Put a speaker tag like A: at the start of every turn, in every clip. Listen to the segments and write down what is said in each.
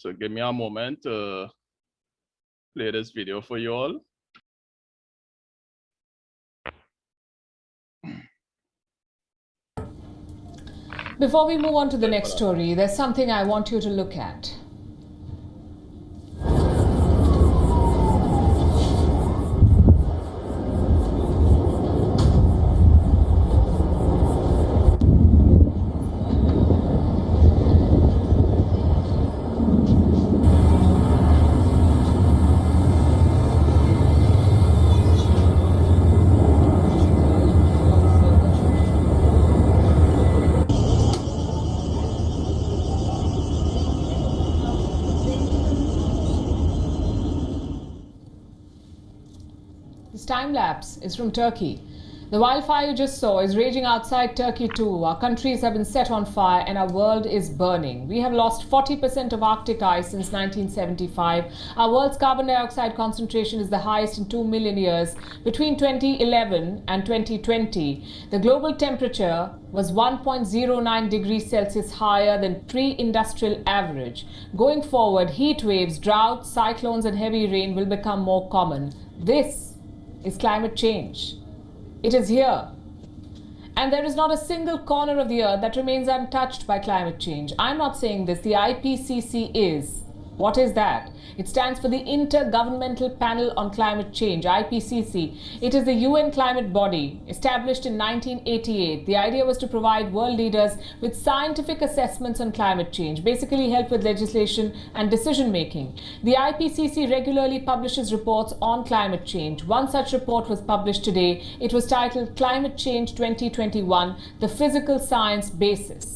A: So give me a moment to play this video for you all.
B: Before we move on to the next story, there's something I want you to look at. This time lapse is from Turkey. The wildfire you just saw is raging outside Turkey too. Our countries have been set on fire and our world is burning. We have lost 40% of Arctic ice since 1975. Our world's carbon dioxide concentration is the highest in 2 million years. Between 2011 and 2020, the global temperature was 1.09 degrees Celsius higher than pre-industrial average. Going forward, heat waves, droughts, cyclones and heavy rain will become more common. This is climate change. It is here. And there is not a single corner of the earth that remains untouched by climate change. I'm not saying this, the IPCC is. What is that? It stands for the Intergovernmental Panel on Climate Change, IPCC. It is the UN climate body established in 1988. The idea was to provide world leaders with scientific assessments on climate change, basically help with legislation and decision making. The IPCC regularly publishes reports on climate change. One such report was published today. It was titled Climate Change 2021, The Physical Science Basis.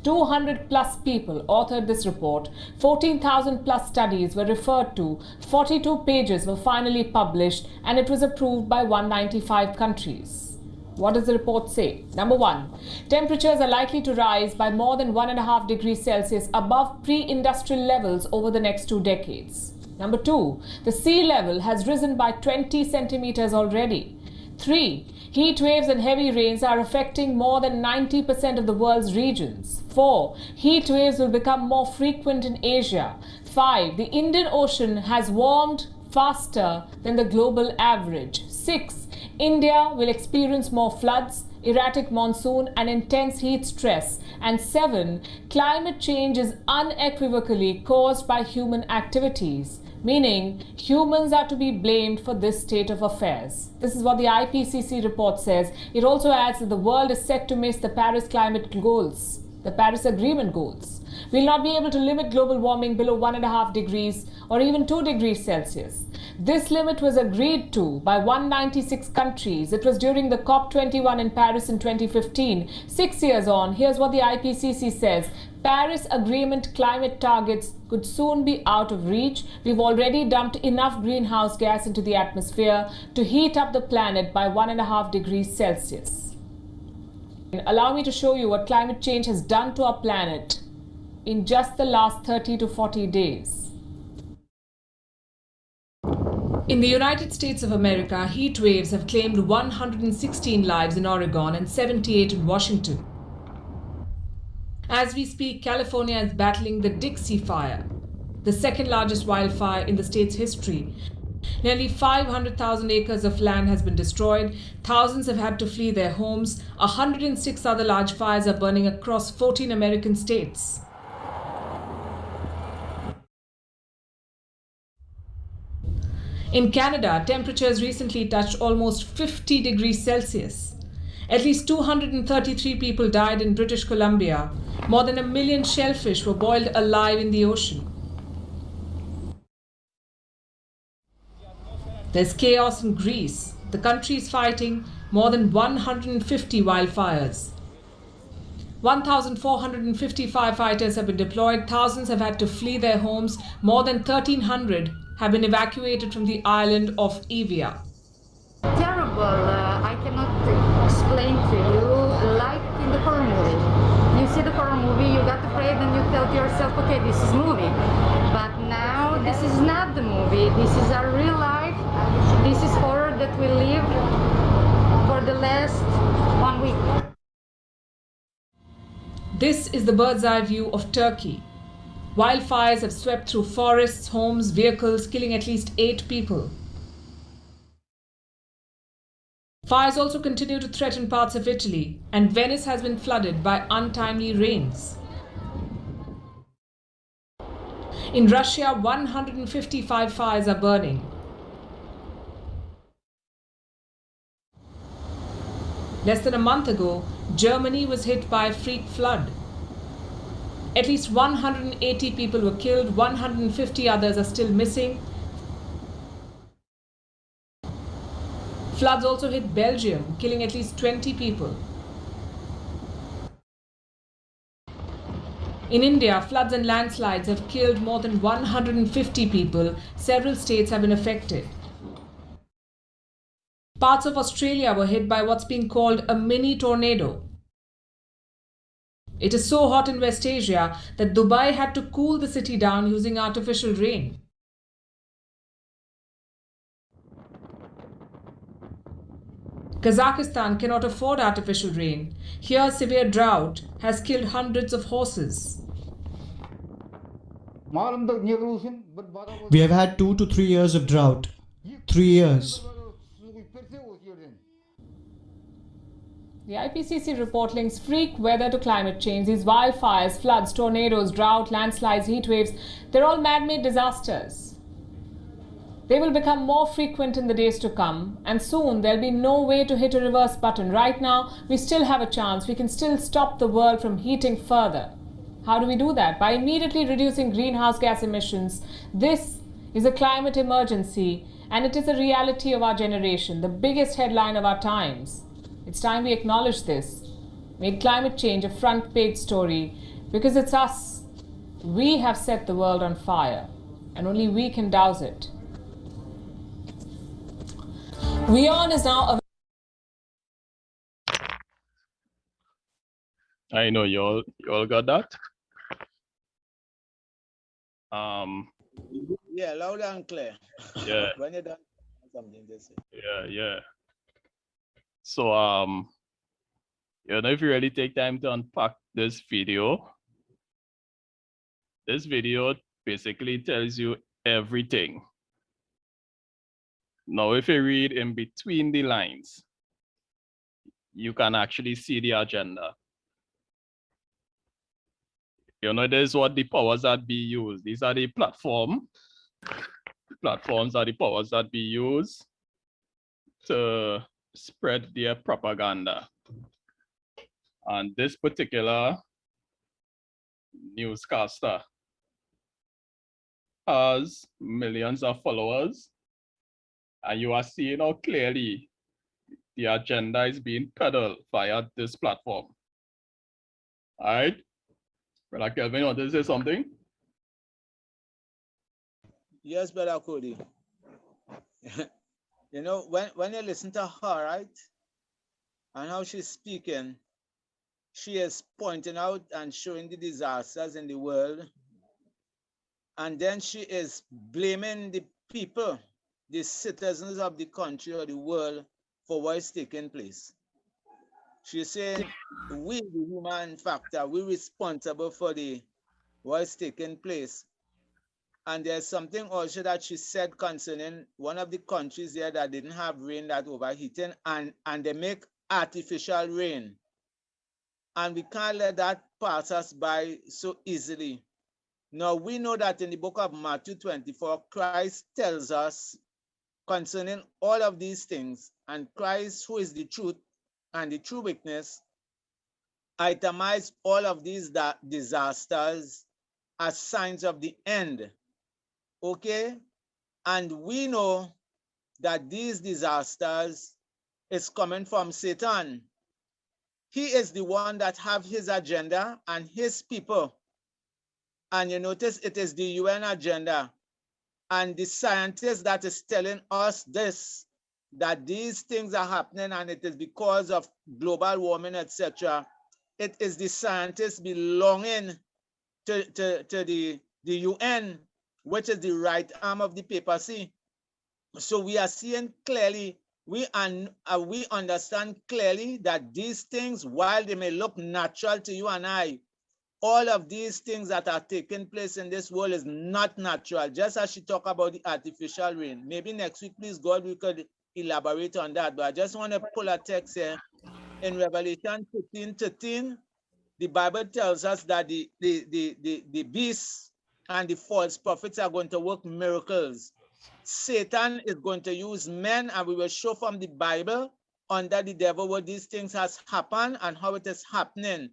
B: 200 plus people authored this report, 14,000 plus studies were referred to, 42 pages were finally published, and it was approved by 195 countries. What does the report say? Number one, temperatures are likely to rise by more than 1.5 degrees Celsius above pre-industrial levels over the next 2 decades. Number two, the sea level has risen by 20 centimeters already. 3. Heat waves and heavy rains are affecting more than 90% of the world's regions. 4. Heat waves will become more frequent in Asia. 5. The Indian Ocean has warmed faster than the global average. 6. India will experience more floods, erratic monsoon and intense heat stress. And 7. Climate change is unequivocally caused by human activities, meaning humans are to be blamed for this state of affairs. This is what the IPCC report says. It also adds that the world is set to miss the Paris climate goals, the Paris Agreement goals. We'll not be able to limit global warming below 1.5 degrees or even 2 degrees Celsius. This limit was agreed to by 196 countries. It was during the COP26 in Paris in 2015. 6 years on, here's what the IPCC says. Paris Agreement climate targets could soon be out of reach. We've already dumped enough greenhouse gas into the atmosphere to heat up the planet by 1.5 degrees Celsius. Allow me to show you what climate change has done to our planet in just the last 30 to 40 days. In the United States of America, heat waves have claimed 116 lives in Oregon and 78 in Washington. As we speak, California is battling the Dixie Fire, the second largest wildfire in the state's history. Nearly 500,000 acres of land has been destroyed. Thousands have had to flee their homes. 106 other large fires are burning across 14 American states. In Canada, temperatures recently touched almost 50 degrees Celsius. At least 233 people died in British Columbia. More than 1 million shellfish were boiled alive in the ocean. There's chaos in Greece. The country is fighting more than 150 wildfires. 1,450 firefighters have been deployed. Thousands have had to flee their homes. More than 1,300 have been evacuated from the island of Evia.
C: Terrible. I cannot explain to you, like in the horror movie. You see the horror movie, you got afraid and you tell to yourself, okay, this is movie. But now this is not the movie. This is our real life. This is horror that we live for the last 1 week.
B: This is the bird's eye view of Turkey. Wildfires have swept through forests, homes, vehicles, killing at least 8 people. Fires also continue to threaten parts of Italy, and Venice has been flooded by untimely rains. In Russia, 155 fires are burning. Less than a month ago, Germany was hit by a freak flood. At least 180 people were killed, 150 others are still missing. Floods also hit Belgium, killing at least 20 people. In India, floods and landslides have killed more than 150 people. Several states have been affected. Parts of Australia were hit by what's being called a mini tornado. It is so hot in West Asia that Dubai had to cool the city down using artificial rain. Kazakhstan cannot afford artificial rain. Here, severe drought has killed hundreds of horses.
D: We have had 2 to 3 years of drought. 3 years.
B: The IPCC report links freak weather to climate change. These wildfires, floods, tornadoes, drought, landslides, heat waves, they're all man-made disasters. They will become more frequent in the days to come, and soon there'll be no way to hit a reverse button. Right now, we still have a chance. We can still stop the world from heating further. How do we do that? By immediately reducing greenhouse gas emissions. This is a climate emergency, and it is a reality of our generation, the biggest headline of our times. It's time we acknowledge this. Make climate change a front-page story, because it's us. We have set the world on fire, and only we can douse it. WION is now
A: I know you all got that.
E: Yeah, loud and clear.
A: Yeah.
E: When you're done, something to say.
A: Yeah. So if you really take time to unpack this video basically tells you everything. Now, if you read in between the lines, you can actually see the agenda. This is what the powers that be use. These are the platforms. Platforms are the powers that be used to spread their propaganda. And this particular newscaster has millions of followers, and you are seeing how clearly the agenda is being peddled via this platform. All right, Brother Kelvin, you want to say something?
E: Yes, Brother Cody. When you listen to her, right, and how she's speaking, she is pointing out and showing the disasters in the world, and then she is blaming the people, the citizens of the country or the world, for what is taking place. She's saying we, the human factor, we're responsible for what is taking place. And there's something also that she said concerning one of the countries there that didn't have rain, that overheating, and they make artificial rain. And we can't let that pass us by so easily. Now, we know that in the book of Matthew 24, Christ tells us concerning all of these things, and Christ, who is the truth and the true witness, itemized all of these disasters as signs of the end. Okay? And we know that these disasters is coming from Satan. He is the one that have his agenda and his people. And you notice it is the UN agenda and the scientists that is telling us this, that these things are happening and it is because of global warming, etc. It is the scientists belonging to the UN, which is the right arm of the papacy. So we are seeing clearly, we understand clearly that these things, while they may look natural to you and I, all of these things that are taking place in this world is not natural. Just as she talked about the artificial rain. Maybe next week, please God, we could elaborate on that. But I just want to pull a text here. In Revelation 13:13, the Bible tells us that the beasts and the false prophets are going to work miracles. Satan is going to use men, and we will show from the Bible under the devil where these things has happened and how it is happening.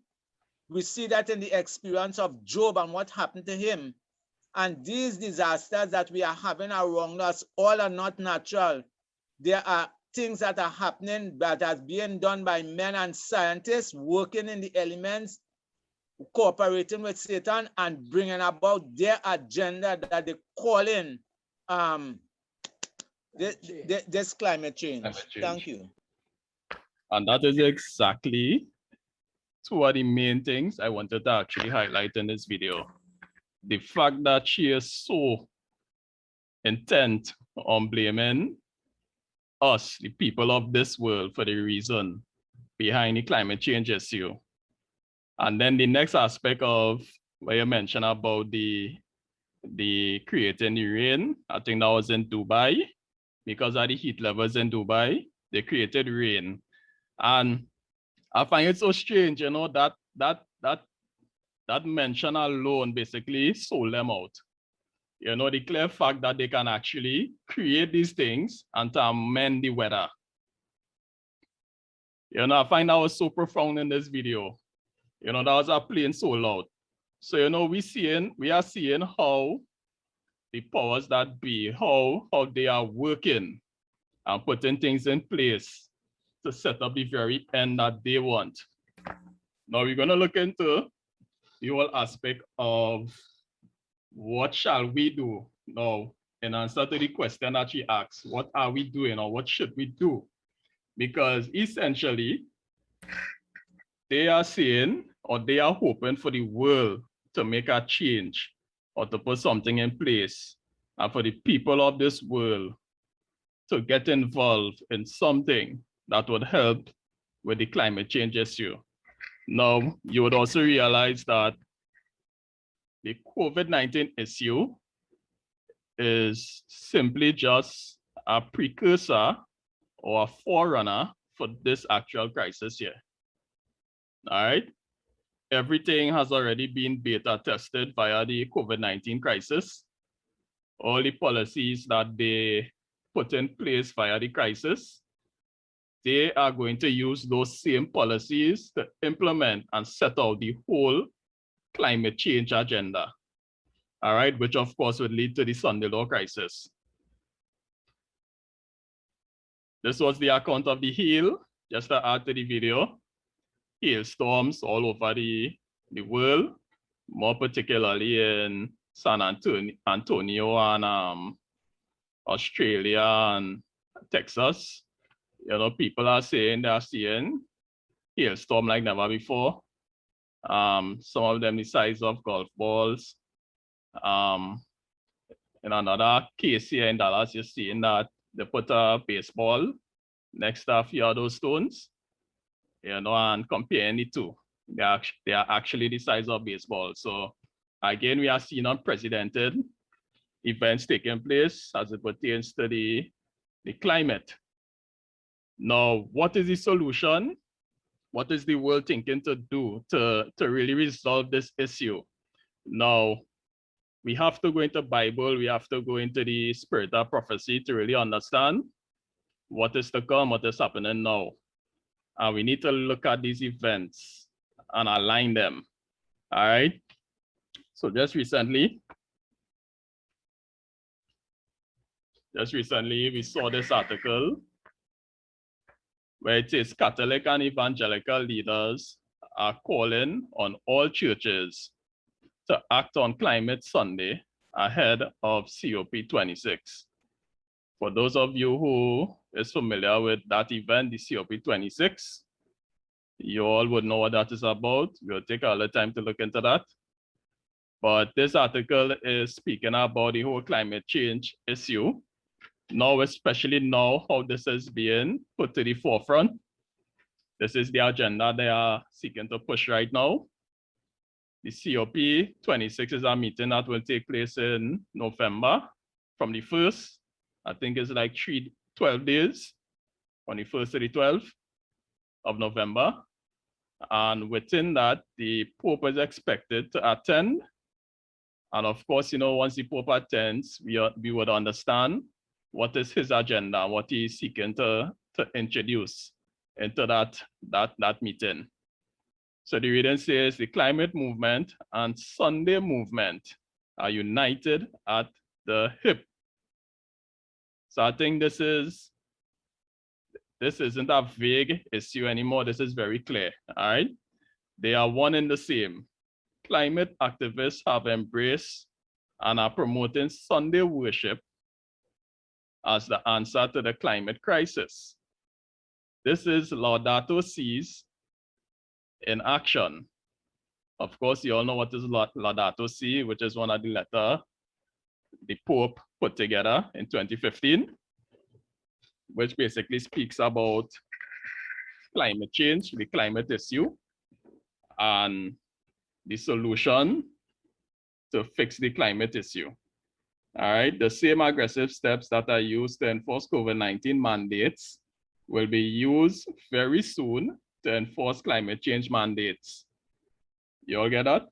E: We see that in the experience of Job and what happened to him. And these disasters that we are having around us, all are not natural. There are things that are happening that are being done by men and scientists working in the elements, cooperating with Satan and bringing about their agenda that they call in this climate change. Thank you.
A: And that is exactly two of the main things I wanted to actually highlight in this video. The fact that she is so intent on blaming us, the people of this world, for the reason behind the climate change issue. And then the next aspect of where you mentioned about the creating the rain, I think that was in Dubai. Because of the heat levels in Dubai, they created rain. And I find it so strange, you know, that mention alone basically sold them out. You know, the clear fact that they can actually create these things and to amend the weather. You know, I find that was so profound in this video. You know, that was a plain so loud. So, you know, we are seeing how the powers that be, how they are working and putting things in place to set up the very end that they want. Now we're going to look into the whole aspect of what shall we do now in answer to the question that she asked, what are we doing or what should we do? Because essentially, they are saying or they are hoping for the world to make a change or to put something in place and for the people of this world to get involved in something that would help with the climate change issue. Now, you would also realize that the COVID-19 issue is simply just a precursor or a forerunner for this actual crisis here. All right. Everything has already been beta tested via the COVID-19 crisis. All the policies that they put in place via the crisis, they are going to use those same policies to implement and set out the whole climate change agenda. All right, which of course would lead to the Sunday Law crisis. This was the account of the hail, just to add to the video. Hailstorms all over the world, more particularly in San Antonio and Australia and Texas. You know, people are saying they're seeing hailstorm like never before. Some of them the size of golf balls. In another case here in Dallas, you're seeing that they put a baseball next to a few of those stones, you know, and comparing the two. They are actually the size of baseball. So again, we are seeing unprecedented events taking place as it pertains to the climate. Now, what is the solution? What is the world thinking to do to really resolve this issue? Now, we have to go into Bible, we have to go into the spirit of prophecy to really understand what is to come, what is happening now. And we need to look at these events and align them. All right. So just recently we saw this article where it says Catholic and evangelical leaders are calling on all churches to act on Climate Sunday ahead of COP26. For those of you who is familiar with that event, the COP26, you all would know what that is about. We'll take a little time to look into that. But this article is speaking about the whole climate change issue. Now, especially now, how this is being put to the forefront. This is the agenda they are seeking to push right now. The COP26 is a meeting that will take place in November from the 1st. I think it's like 12 days, from the 1st to the 12th of November. And within that, the Pope is expected to attend. And of course, once the Pope attends, we would understand what is his agenda, what he is seeking to introduce into that meeting. So the reading says the climate movement and Sunday movement are united at the hip. So I think this isn't a vague issue anymore. This is very clear, all right? They are one and the same. Climate activists have embraced and are promoting Sunday worship as the answer to the climate crisis. This is Laudato Si's in action. Of course, you all know what is Laudato Si, which is one of the letters the Pope put together in 2015, which basically speaks about climate change, the climate issue, and the solution to fix the climate issue. All right, the same aggressive steps that are used to enforce COVID-19 mandates will be used very soon to enforce climate change mandates. You all get that?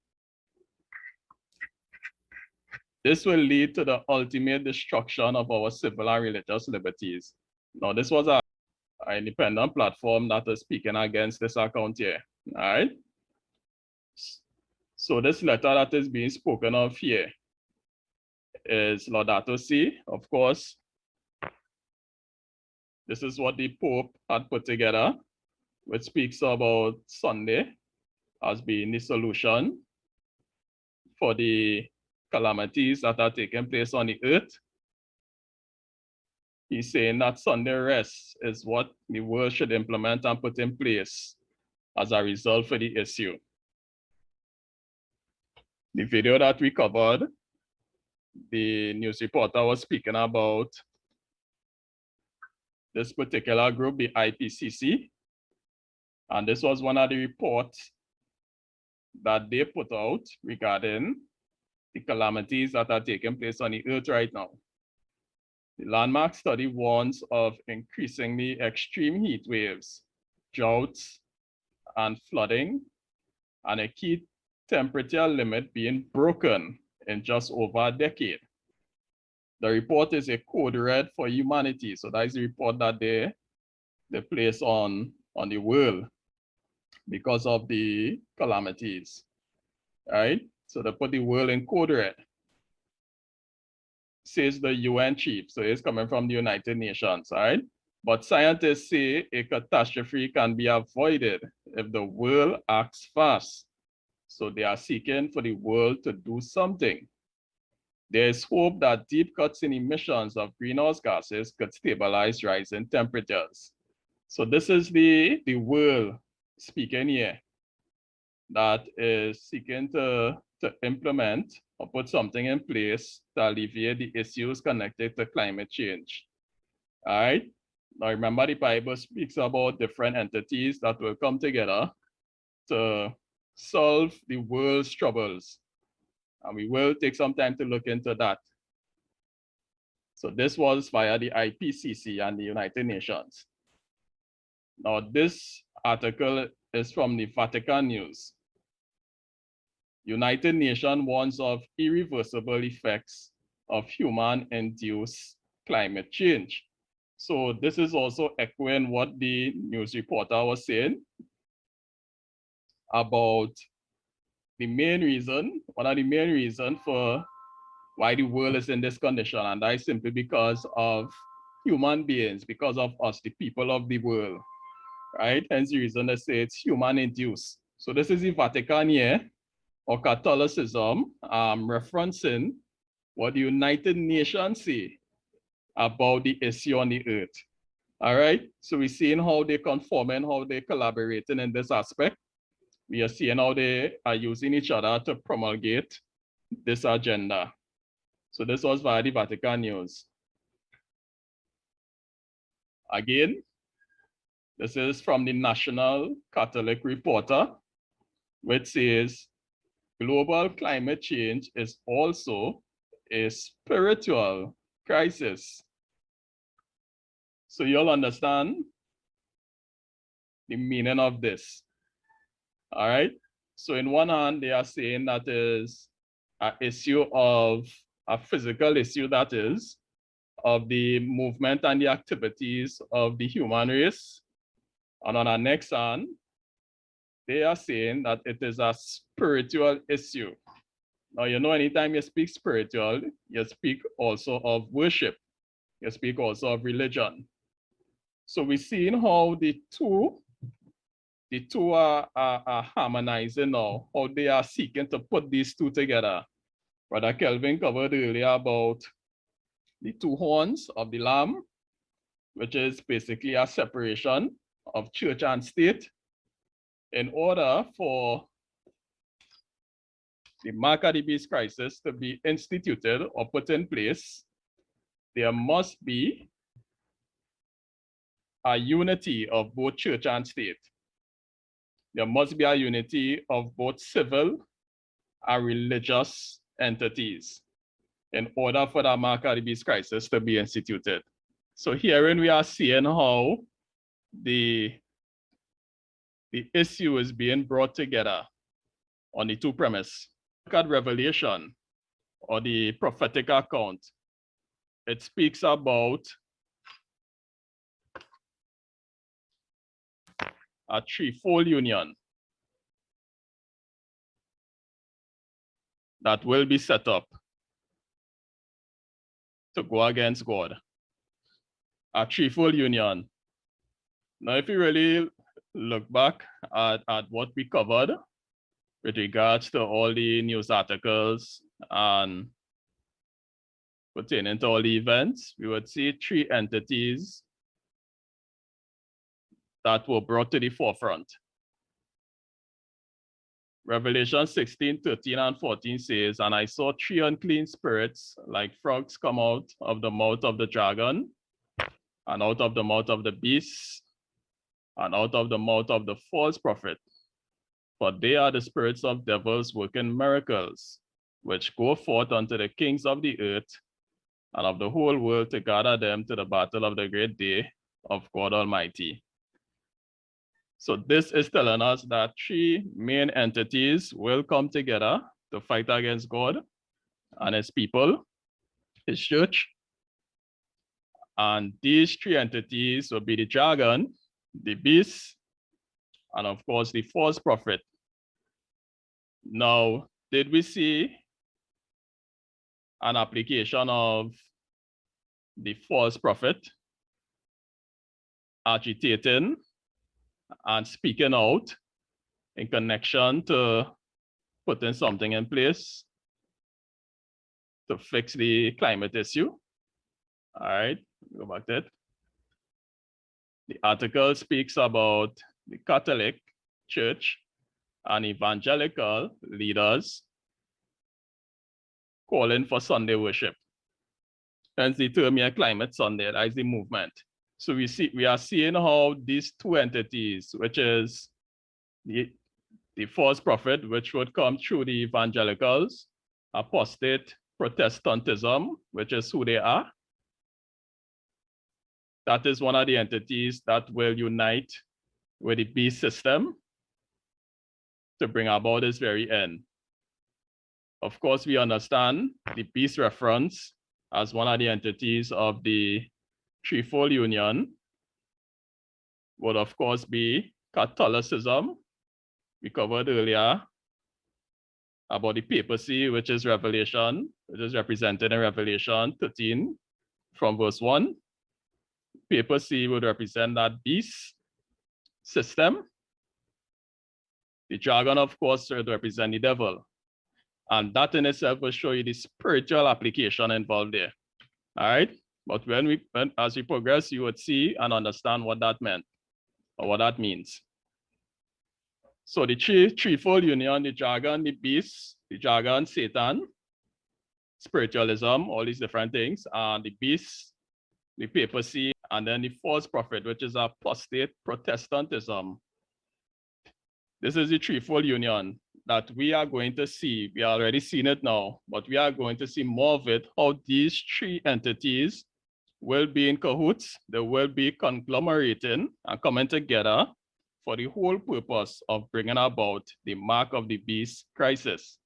A: This will lead to the ultimate destruction of our civil and religious liberties. Now, this was an independent platform that is speaking against this account here, all right? So this letter that is being spoken of here is Laudato Si. Of course, this is what the Pope had put together, which speaks about Sunday as being the solution for the calamities that are taking place on the earth. He's saying that Sunday rest is what the world should implement and put in place as a result for the issue. The video that we covered, the news reporter was speaking about this particular group, the IPCC, and this was one of the reports that they put out regarding the calamities that are taking place on the earth right now. The landmark study warns of increasingly extreme heat waves, droughts, and flooding, and a key temperature limit being broken in just over a decade. The report is a code red for humanity. So that is the report that they place on the world because of the calamities, right? So they put the world in code red. Says the UN chief, so it's coming from the United Nations, all right? But scientists say a catastrophe can be avoided if the world acts fast. So they are seeking for the world to do something. There is hope that deep cuts in emissions of greenhouse gases could stabilize rising temperatures. So this is the world speaking here that is seeking to implement or put something in place to alleviate the issues connected to climate change. All right. Now remember, the Bible speaks about different entities that will come together to solve the world's troubles. And we will take some time to look into that. So this was via the IPCC and the United Nations. Now this article is from the Vatican News. United Nations warns of irreversible effects of human-induced climate change. So this is also echoing what the news reporter was saying about the main reason, one of the main reasons for why the world is in this condition, and that is simply because of human beings, because of us, the people of the world, right? Hence the reason they say it's human-induced. So this is the Vatican here, or Catholicism, referencing what the United Nations say about the issue on the earth. All right, so we're seeing how they're conforming, how they're collaborating in this aspect. We are seeing how they are using each other to promulgate this agenda. So this was via the Vatican News. Again, this is from the National Catholic Reporter, which says global climate change is also a spiritual crisis. So you'll understand the meaning of this. All right. So in one hand, they are saying that is an issue of a physical issue, that is, of the movement and the activities of the human race. And on our next hand, they are saying that it is a spiritual issue. Now, you know, anytime you speak spiritual, you speak also of worship. You speak also of religion. So we're seeing how the two are harmonizing now, how they are seeking to put these two together. Brother Kelvin covered earlier about the two horns of the Lamb, which is basically a separation of church and state. In order for the Mark of the Beast crisis to be instituted or put in place, there must be a unity of both church and state. There must be a unity of both civil and religious entities in order for the Mark of the Beast crisis to be instituted. So herein we are seeing how the issue is being brought together on the two premises. Look at Revelation or the prophetic account. It speaks about a threefold union that will be set up to go against God. A threefold union. Now, if you really look back at what we covered with regards to all the news articles and pertaining to all the events, we would see three entities that were brought to the forefront. Revelation 16, 13, and 14 says, "And I saw three unclean spirits like frogs come out of the mouth of the dragon, and out of the mouth of the beast, and out of the mouth of the false prophet. For they are the spirits of devils working miracles, which go forth unto the kings of the earth and of the whole world to gather them to the battle of the great day of God Almighty." So this is telling us that three main entities will come together to fight against God and his people, his church. And these three entities will be the dragon, the beast, and of course the false prophet. Now, did we see an application of the false prophet agitating and speaking out in connection to putting something in place to fix the climate issue? All right, go back to it. The article speaks about the Catholic Church and evangelical leaders calling for Sunday worship. Hence the term here, Climate Sunday, that is the movement. So we are seeing how these two entities, which is the false prophet, which would come through the evangelicals, apostate Protestantism, which is who they are. That is one of the entities that will unite with the beast system to bring about this very end. Of course, we understand the beast reference as one of the entities of the threefold union would of course be Catholicism. We covered earlier about the papacy, which is Revelation, which is represented in Revelation 13 from verse 1. Papacy would represent that beast system. The dragon, of course, would represent the devil. And that in itself will show you the spiritual application involved there. All right. But as we progress, you would see and understand what that meant or what that means. So the threefold union, the dragon, the beast, the dragon, Satan, spiritualism, all these different things, and the beast, the papacy, and then the false prophet, which is apostate Protestantism. This is the threefold union that we are going to see, we are already seen it now, but we are going to see more of it, how these three entities will be in cahoots, they will be conglomerating and coming together for the whole purpose of bringing about the mark of the beast crisis.